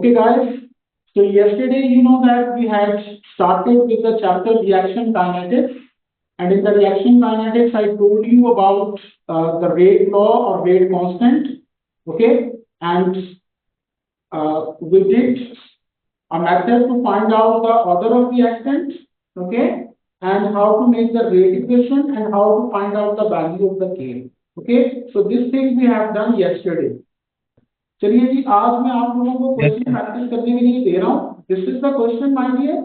Okay, guys. So yesterday, you know that we had started with the chapter reaction kinetics, and in the reaction kinetics, I told you about the rate law or rate constant. Okay, and we did a method to find out the order of reactants. Okay, and how to make the rate equation and how to find out the value of the K. Okay, so this thing we have done yesterday. चलिए जी आज मैं आप लोगों को Yes, question sir. Practice करने के लिए दे रहा हूँ this is the question my dear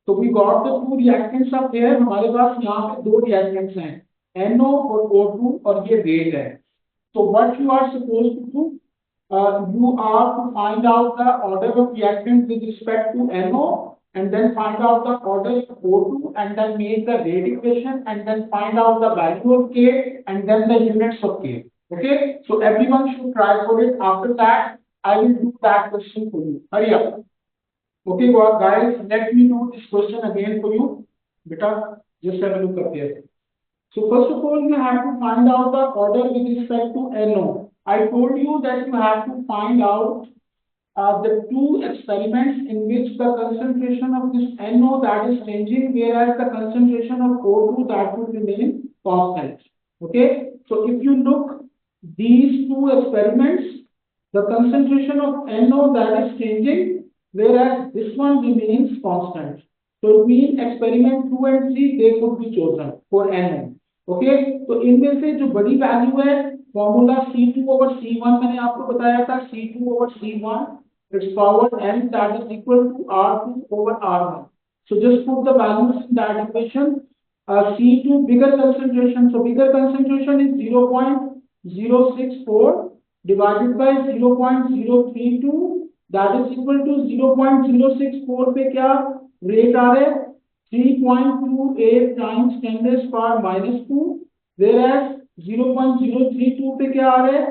तो we got the two reactants of air हमारे पास यहाँ पे दो रिएक्टेंट्स हैं NO और O2 और ये रेट है so what you are supposed to do you are to find out the order of reactant with respect to NO and then find out the order of O2 and then make the rate equation and then find out the value of K and then the units of K. Okay, so everyone should try for it. After that, I will do that question for you. Hurry up. Okay, guys, let me do this question again for you. Beta, just have a look up here. So first of all, you have to find out the order with respect to NO. I told you that you have to find out the two experiments in which the concentration of this NO that is changing, whereas the concentration of O2 that will remain constant. Okay, so if you look these two experiments, the concentration of NO that is changing, whereas this one remains constant. So it means experiment 2 and 3 they could be chosen for NO. Okay तो इनमें से जो बड़ी value है formula C2 over C1 मैंने आपको बताया था C2 over C1 its power n that is equal to R2 over R1 so just put the values in that equation C2 bigger concentration so bigger concentration is 0.064 divided by 0.032 that is equal to 0.064 पे क्या rate आ रहा है 3.28 times 10 raised power minus 2 whereas 0.032 पे क्या आ रहा है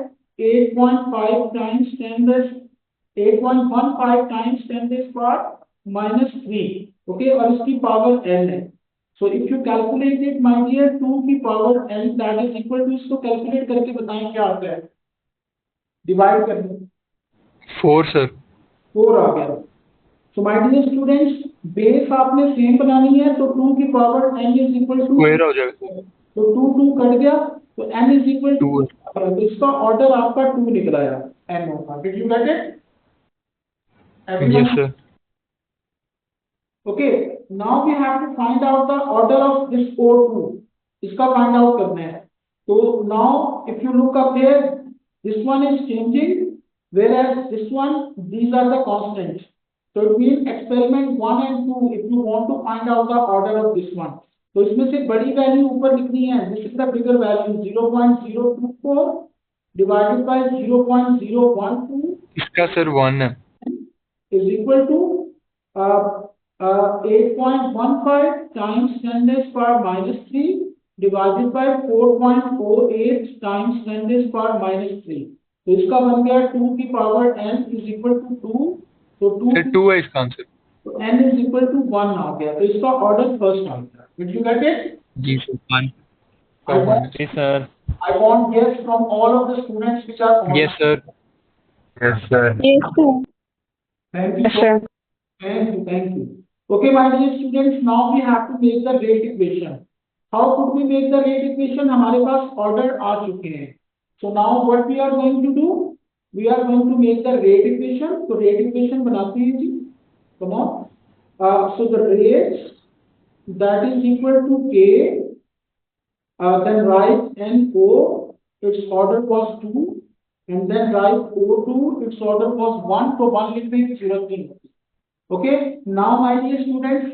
8.5 times 10 raised 8.15 times 10 raised power minus 3 okay और इसकी पावर n है so if you calculate it my dear 2 की power n that is equal to इसको कैलकुलेट करके बताएं क्या आता है डिवाइड करके 4 sir. 4 आ गया So my dear students, base आपने सेम बनानी है तो 2 की power n is equal to square हो जाएगा सर. तो 2 कट गया तो n इज इक्वल टू 2 तो इसका ऑर्डर आपका 2 निकला है n होगा did you get it yes sir. Okay now we have to find out the order of this O2 इसका फाइंड आउट करना है तो now if you look up here this one is changing whereas this one these are the constants so it means experiment 1 and 2 if you want to find out the order of this one तो इसमें से बड़ी value ऊपर लिखनी है this is the bigger value 0.024 divided by 0.012 इसका sir 1 है. is equal to 8.15 times 10 raised power minus 3 divided by 4.08 times 10 raised power minus 3 तो इसका बन गया 2 की power n is equal to 2 तो 2 सर 2 है इसका आंसर. तो n इज इक्वल टू 1 आ गया तो इसका ऑर्डर फर्स्ट आ गया डिड यू गेट इट जी सर 1. जी sir I want yes from all of the students which are online. yes sir. Yes, sir. Yes, sir. Thank you. Yes, sir. Thank you. Okay, my dear students, now we have to make the rate equation. How could we make the rate equation? हमारे पास order आ चुके हैं. So now what we are going to do? We are going to make the rate equation. So rate equation बनाते हैं जी. Come on. So the rate that is equal to K. Then write NO. Its order was 2. And then write O2. Its order was 1. So 1 लिखने की जरूरत नहीं होती. Okay. Now my dear students,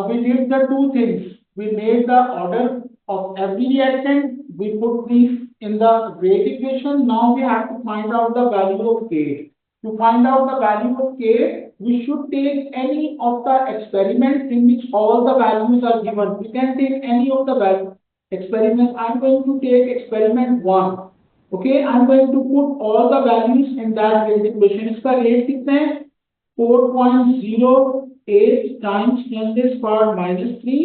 we did the two things. We made the order of every reactant. We put these in the rate equation. Now we have to find out the value of K. To find out the value of K, we should take any of the experiments in which all the values are given. We can take any of the experiments. I'm going to take experiment 1. Okay, I'm going to put all the values in that rate equation. इसका rate कितना है? 4.08 times 10 raised power minus 3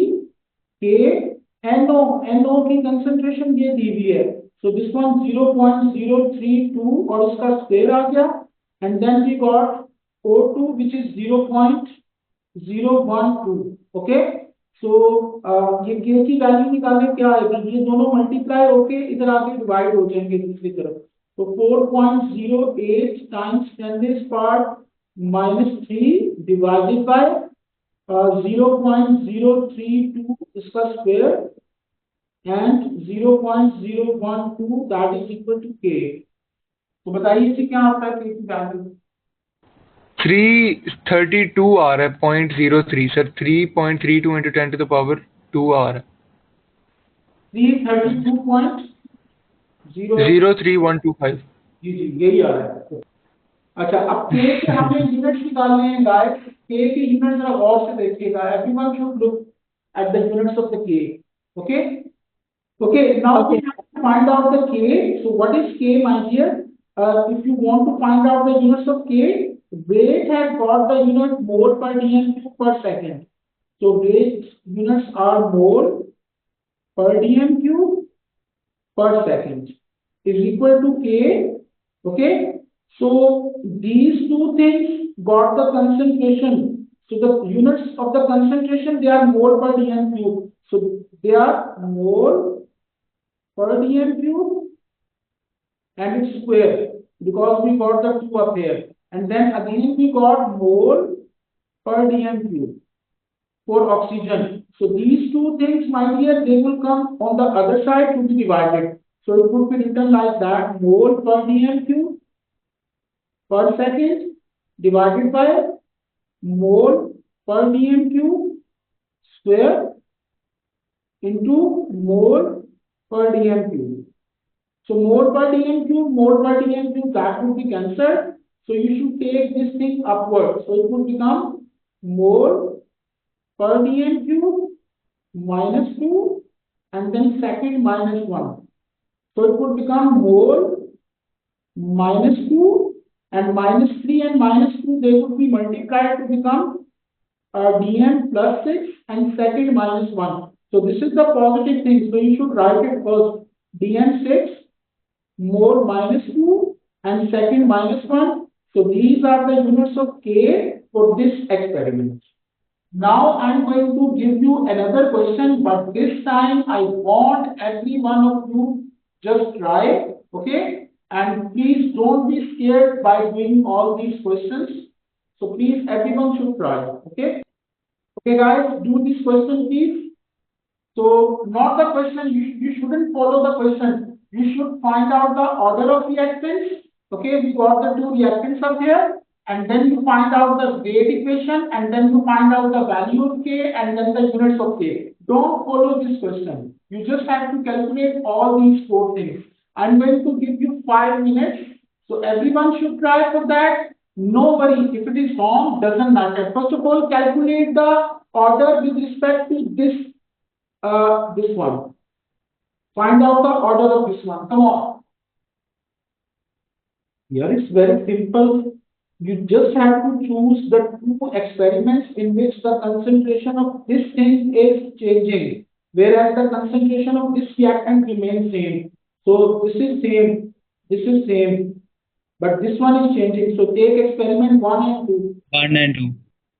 K NO की concentration ये दी हुई है. So this one 0.032 और इसका square आ गया and then we got O2 which is 0.012. Okay, so ये K की वैल्यू निकालने क्या आएगी, ये दोनों मल्टीप्लाई होके इधर आके डिवाइड हो जाएंगे दूसरी तरफ, तो 4.08 टाइम्स 10⁻³ डिवाइडेड बाय 0.032 इसका square and 0.012 that is equal to K. तो बताइए इससे क्या आता है K की वैल्यू? 332 आ रहा है 0.03 sir 3.32 into 10 to the power 2 आ रहा है 332.03125 जी जी यही आ रहा है। अच्छा अब K के हमें यूनिट्स निकालने हैं गाइस, K के यूनिट्स जरा गौर से देखिएगा, everyone should look at the units of the K. Okay okay now we have to find out the K. So what is K, my dear? If you want to find out the units of K, weight has got the unit mole per dm cube per second. So weight units are mole per dm cube per second is equal to K. Okay, so these two things got the concentration. So the units of the concentration, they are mole per dm cube. So they are mole per dm cube and its square because we got the 2 up here, and then again we got mole per dm cube for oxygen. So these two things, my dear, they will come on the other side to be divided. So it would be written like that: mole per dm cube per second divided by mole per dm cube square into mole per dm cube. So mole per dm cube, that would be cancelled. So you should take this thing upward. So it would become mole per dm cube minus 2 and then second minus 1. So it would become mole minus 2 and minus 3 and minus 2, they would be multiplied to become dm plus 6 and second minus 1. So this is the positive thing. So you should write it first, dm 6 mole minus 2 and second minus 1. So these are the units of K for this experiment. Now I'm going to give you another question, but this time I want every one of you just try, okay? And please don't be scared by doing all these questions. So please everyone should try, okay? Okay guys, do this question please. So not the question, you shouldn't follow the question. You should find out the order of reactants. Okay, we got the 2 reactants up here, and then you find out the weight equation, and then you find out the value of K, and then the units of K. Don't follow this question. You just have to calculate all these 4 things. I'm going to give you 5 minutes. So everyone should try for that. No worry, if it is wrong, doesn't matter. First of all, calculate the order with respect to this one. Find out the order of this one. Come on. Here it's very simple. You just have to choose the 2 experiments in which the concentration of this thing is changing, whereas the concentration of this reactant remains same. So this is same, but this one is changing. So take experiment 1 and 2. 1 and 2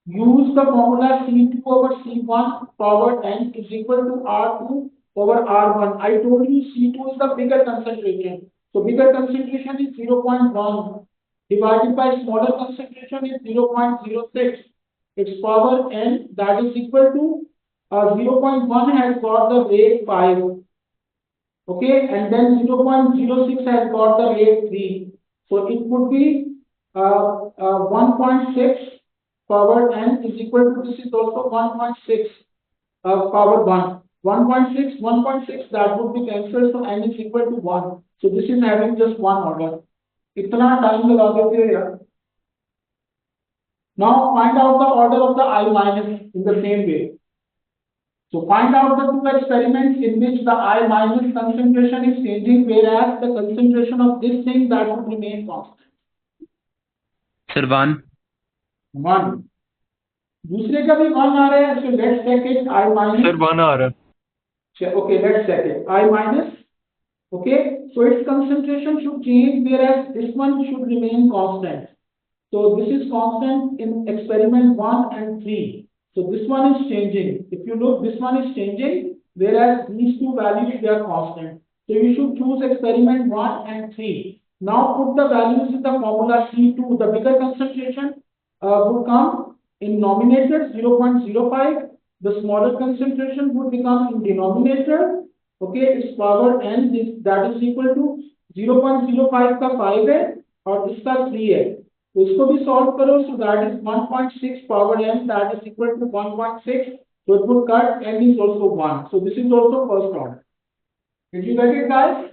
Use the formula C2 over C1 power n is equal to R2 over R1. I told you C2 is the bigger concentration. So bigger concentration is 0.1 divided by smaller concentration is 0.06. Its power n, that is equal to 0.1 has got the rate 5. Okay, and then 0.06 has got the rate 3. So it would be 1.6 power n is equal to, this is also 1.6 power 1. 1.6, that would be cancelled, so n is equal to 1. So this is having just one order. Itna time lगा देते हैं यार. Now find out the order of the I minus in the same way. So find out the 2 experiments in which the I minus concentration is changing, whereas the concentration of this thing that would remain constant. Sir 1 दूसरे का भी 1 आ रहा है. So let's check it. I minus sir 1 आ रहा है okay, let's check it. I minus. Okay, so its concentration should change, whereas this one should remain constant. So this is constant in experiment 1 and 3. So this one is changing. If you look, this one is changing, whereas these two values, they are constant. So you should choose experiment 1 and 3. Now put the values in the formula C2. The bigger concentration would come in numerator 0.05. The smaller concentration would become in denominator. Okay, its power n is that is equal to 0.05 का 5 है और इसका 3 है. तो इसको भी solve करो. So that is 1.6 power n, that is equal to 1.6. So it would cut n is also 1. So this is also first order. Did you get it, guys?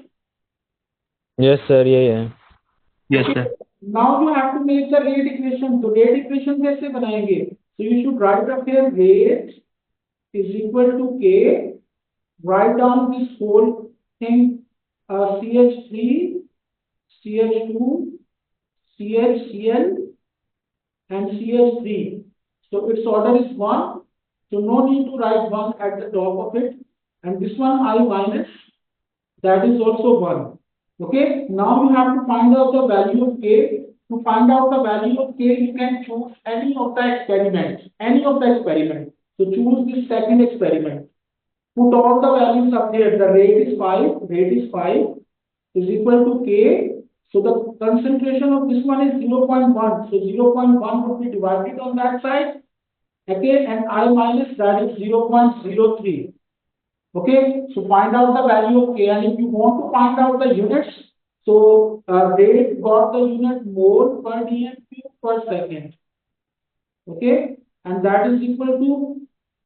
Yes, sir. Yeah. Yes, sir. Now you have to make the rate equation. So rate equation कैसे बनाएंगे? So you should write up here rate is equal to K. Write down this whole thing, CH3, CH2, CHCl, and CH3. So its order is 1. So no need to write 1 at the top of it. And this one I minus, that is also 1. Okay. Now you have to find out the value of K. To find out the value of K, you can choose any of the experiments. So choose this second experiment. Put all the values up here. The rate is 5 is equal to K. So the concentration of this one is 0.1. So 0.1 would be divided on that side. Okay, and I minus, that is 0.03. Okay, so find out the value of K, and if you want to find out the units, so rate got the unit mole per dm cube per second. Okay, and that is equal to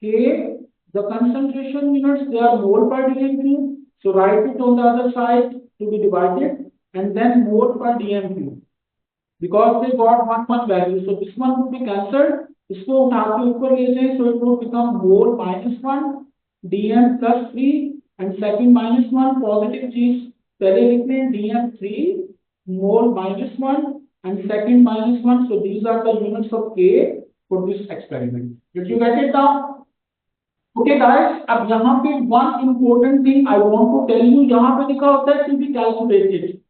K. The concentration units, they are mole per dm cube. So write it on the other side to be divided, and then mole per dm cube. Because they got one value, so this one would be cancelled. इसको उठा के ऊपर ले जाए, so it would become mole minus 1 dm plus 3 and second minus 1 positive चीज पहले लिखते हैं dm 3 mole minus 1 and second minus 1. So these are the units of K for this experiment. Did you get it now? Okay guys, अब यहाँ पे one important thing I want to tell you, यहाँ पे लिखा होता है to be calculated.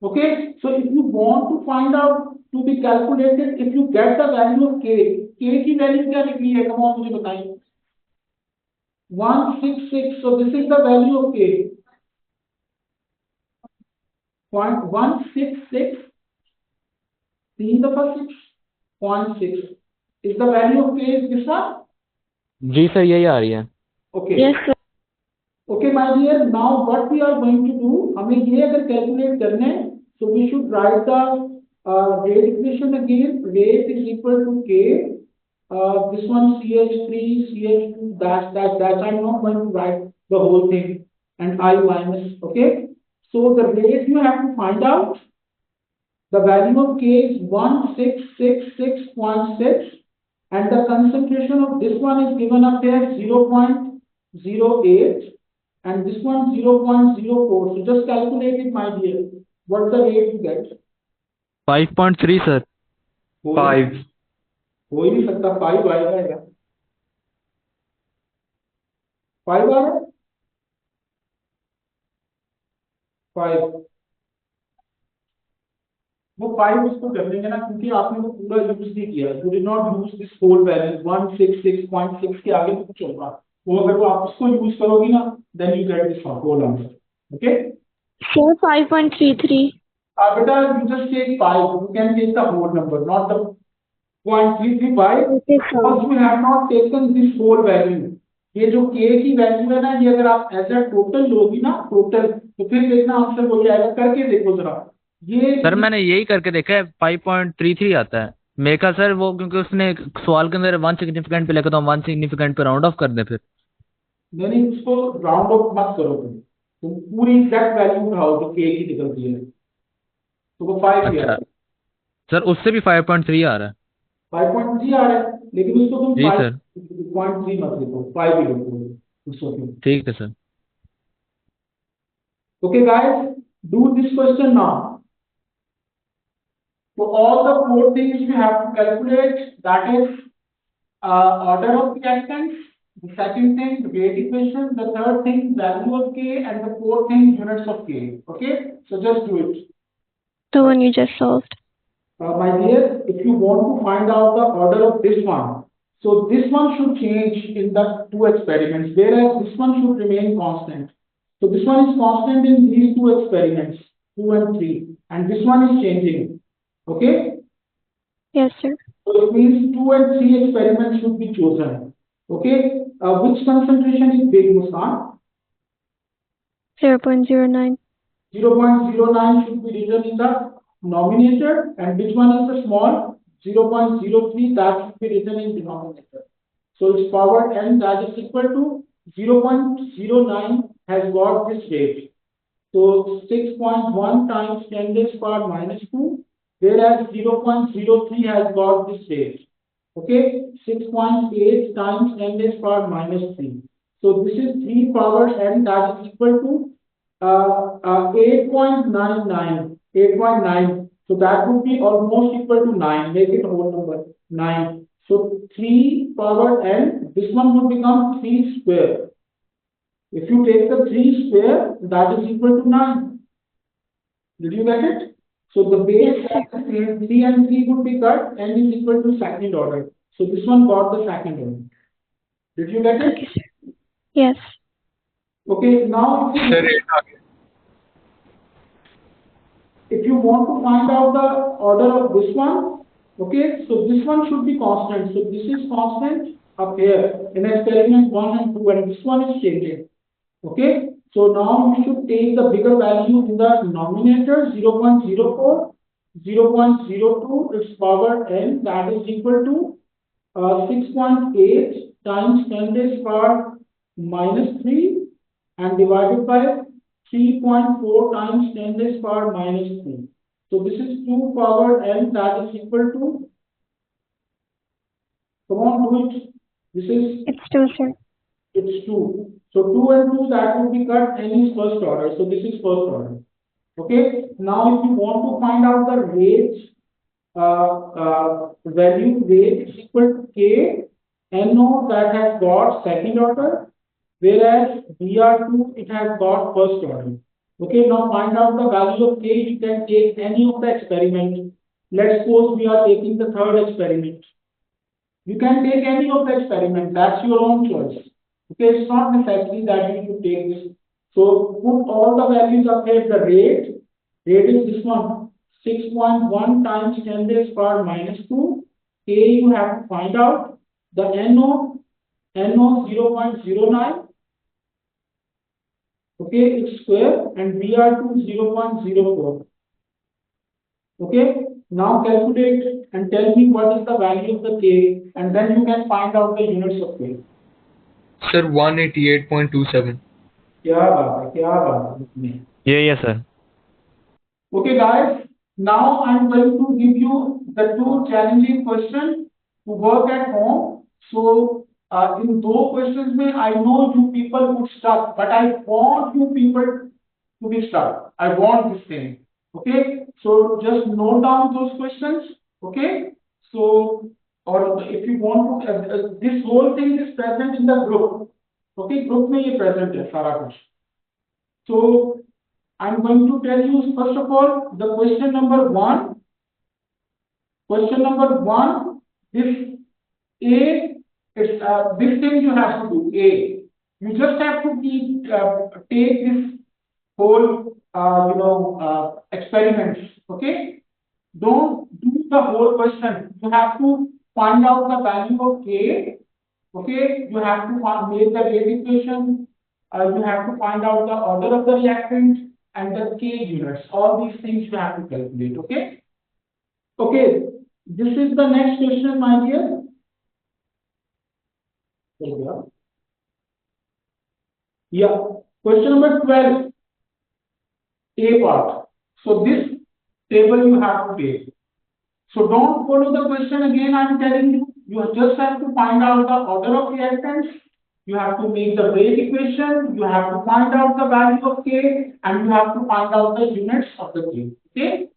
Okay, so if you want to find out to be calculated, if you get the value of K की value क्या लिखनी है? Come on, मुझे बताइए. 166. So this is the value of K. 0.166. 3 दफा 6.6 is the value of K. Is this one? जी sir, यही आ रही है. Okay. Yes, sir. Okay, my dear. Now what we are going to do? हमें ये अगर calculate करना है, so we should write the rate equation again. Rate is equal to K. This one CH3, CH2, dash. I'm not going to write the whole thing. And I minus. Okay. So the rate you have to find out. The value of K is 1666.6, and the concentration of this one is given up here 0.08, and this one 0.04. So just calculate it, my dear. What's the rate you get? 5.3 sir. 5. हो ही नहीं सकता. 5 आएगा यार. 5 आ रहा है. 5 वो 5 उसको कर देंगे ना, क्योंकि आपने वो पूरा यूज नहीं किया. You did not use this whole value 166.6 के आगे कुछ होगा. वो अगर वो आप उसको यूज करोगी ना, then you get this whole answer. Okay Sir, 5.33. बेटा, you just take 5. You can take the whole number, not the 0.335, Okay, sir. because you have not taken this whole value. ये जो K की value है ना, ये अगर आप as a total लोगी ना, टोटल, तो फिर देखना आंसर वही आएगा. करके देखो जरा. ये सर मैंने यही करके देखा है, 5.33 आता है मेरे का सर. वो क्योंकि उसने सवाल के अंदर 1 सिग्निफिकेंट पे लिखा, तो हम 1 सिग्निफिकेंट पे राउंड ऑफ कर दे. फिर नहीं, उसको राउंड ऑफ मत करो. तुम पूरी एग्जैक्ट वैल्यू उठाओ जो K की निकलती है, तो वो 5 ही अच्छा है. सर, उससे भी 5.3 आ रहा है. 5.3 आ रहा है, लेकिन उसको तुम जी सर. 5.3 मत लिखो, 5 ही लिखो. It's okay. ठीक है sir. Okay, guys, do this question now. So all the 4 things we have to calculate. That is order of reactants. The second thing, rate equation. The third thing, value of K, and the fourth thing, units of K. Okay, so just do it. The one you just solved. My dear, if you want to find out the order of this one, so this one should change in the two experiments, whereas this one should remain constant. So this one is constant in these two experiments, 2 and 3, and this one is changing. Okay? Yes, sir. So it means 2 and 3 experiments should be chosen. Okay? Which concentration is big, Muskan? 0.09. 0.09 should be written in the nominator, and which one is the small? 0.03, that should be written in denominator. So its power n, that is equal to 0.09 has got this rate. So 6.1 times 10 raised power minus 2, whereas 0.03 has got this rate. Okay, 6.8 times 10 raised power minus 3. So this is 3 power n, that is equal to 8.99, 8.9. So that would be almost equal to 9. Make it whole number, 9. So 3 power n, this one would become 3 square. If you take the 3 square, that is equal to 9. Did you get it? So the base Yes, sir. 3 and 3 would be cut, n is equal to second order. So this one got the second order. Did you get it? Okay, sir. Yes. Okay, now Sir, if you want to find out the order of this one, okay, so this one should be constant. So this is constant up here in experiment 1 and 2, and this one is changing. Okay, so now you should take the bigger value in the nominator, 0.04, 0.02, its power n, that is equal to 6.8 times 10 raised power minus 3, and divided by 3.4 times 10 raised power minus 3. So this is 2 power n, that is equal to, come on, do it. This is, It's 2, sir. it's 2. So 2 and 2, that will be cut, n is first order. So this is first order. Okay. Now if you want to find out the rate, value rate is equal to K, NO that has got second order, whereas BR2 it has got first order. Okay, now find out the value of K. You can take any of the experiment. Let's suppose we are taking the third experiment. You can take any of the experiment. That's your own choice. Okay, it's not necessary that you should take this. So put all the values up here. The rate is this one, 6.1 times 10 raised power minus 2. K you have to find out. The NO 0.09. Okay, it's square, and BR2 0.04. Okay, now calculate and tell me what is the value of the K, and then you can find out the units of K. sir, 188.27. क्या बात है इसमें? Yes, sir. Okay, guys. Now I'm going to give you the 2 challenging questions to work at home. So in those questions, I know you people would stuck, but I want you people to be stuck. I want this thing. Okay. So just note down those questions. Okay. So, or if you want to, this whole thing is present in the group. Okay, group में ये present है सारा कुछ. So I'm going to tell you first of all the question number 1. Question number 1. This A, it's this thing you have to do. A, you just have to take this whole experiments. Okay, don't do the whole question. You have to find out the value of K. Okay, you have to make the rate equation. You have to find out the order of the reactant and the K units. All these things you have to calculate. Okay. Okay. This is the next question, my dear. Yeah. Question number 12. A part. So this table you have to take. So don't follow the question again. I'm telling you. You just have to find out the order of reactants. You have to make the rate equation. You have to find out the value of K, and you have to find out the units of the K. Okay.